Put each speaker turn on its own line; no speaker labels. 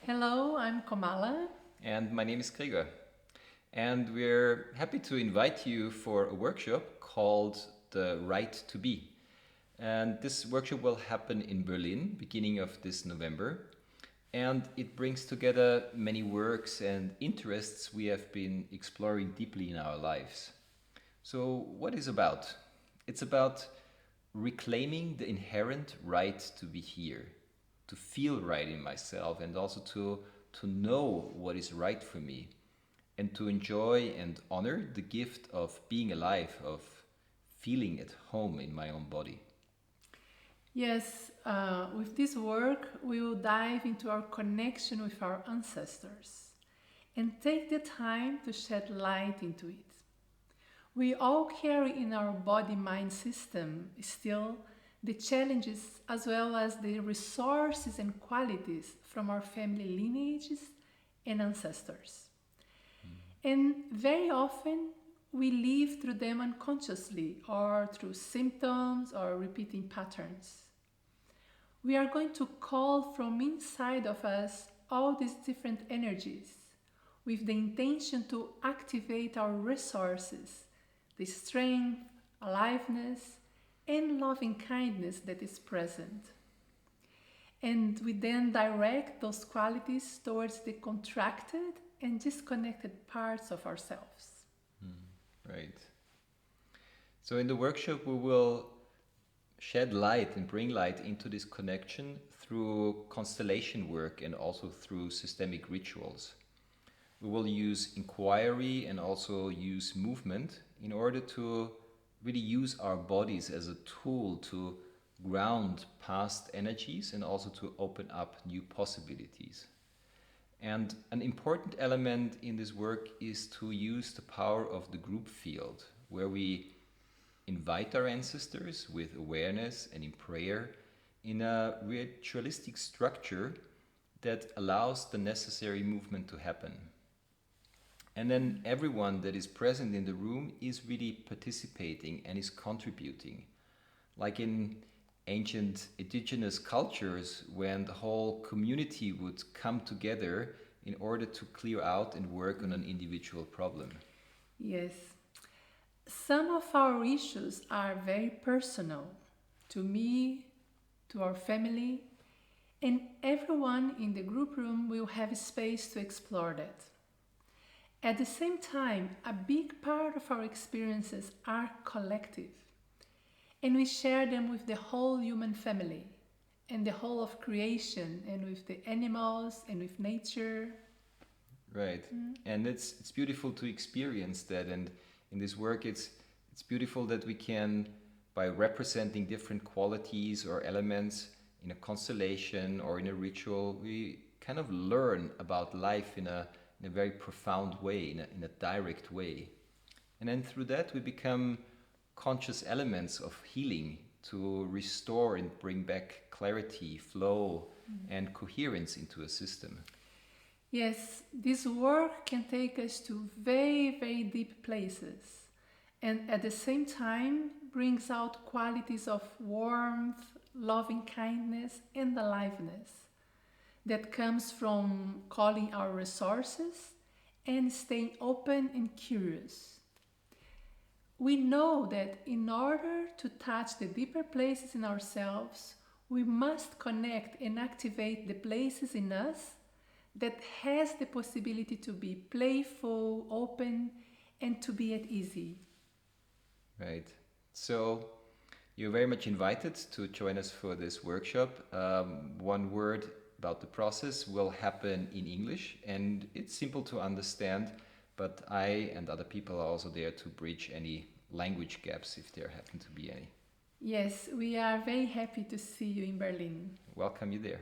Hello, I'm Komala.
And my name is Gregor. And we're happy to invite you for a workshop called The Right to Be. And this workshop will happen in Berlin, beginning of this November. And it brings together many works and interests we have been exploring deeply in our lives. So, what is about? It's about reclaiming the inherent right to be here, to feel right in myself, and also to know what is right for me, and to enjoy and honor the gift of being alive, of feeling at home in my own body.
Yes, with this work, we will dive into our connection with our ancestors and take the time to shed light into it. We all carry in our body mind system still the challenges as well as the resources and qualities from our family lineages and ancestors. And very often we live through them unconsciously or through symptoms or repeating patterns. We are going to call from inside of us all these different energies with the intention to activate our resources, the strength, aliveness, and loving kindness that is present. And we then direct those qualities towards the contracted and disconnected parts of ourselves.
Right. So, in the workshop, we will shed light and bring light into this connection through constellation work and also through systemic rituals. We will use inquiry and also use movement in order to really use our bodies as a tool to ground past energies and also to open up new possibilities. And an important element in this work is to use the power of the group field, where we invite our ancestors with awareness and in prayer in a ritualistic structure that allows the necessary movement to happen. And then everyone that is present in the room is really participating and is contributing. Like in ancient indigenous cultures, when the whole community would come together in order to clear out and work on an individual problem.
Yes, some of our issues are very personal to me, to our family, and everyone in the group room will have space to explore that. At the same time, a big part of our experiences are collective, and we share them with the whole human family and the whole of creation and with the animals and with nature.
Right. And it's beautiful to experience that. And in this work, it's beautiful that we can, by representing different qualities or elements in a constellation or in a ritual, we kind of learn about life in a very profound way, in a direct way. And then through that, we become conscious elements of healing to restore and bring back clarity, flow, and coherence into a system.
Yes, this work can take us to very, very deep places and at the same time brings out qualities of warmth, loving kindness, and aliveness that comes from calling our resources and staying open and curious. We know that in order to touch the deeper places in ourselves, we must connect and activate the places in us that has the possibility to be playful, open, and to be at ease.
Right. So you're very much invited to join us for this workshop. One word about the process will happen in English, and it's simple to understand, but I and other people are also there to bridge any language gaps if there happen to be any.
Yes, we are very happy to see you in Berlin.
Welcome you there.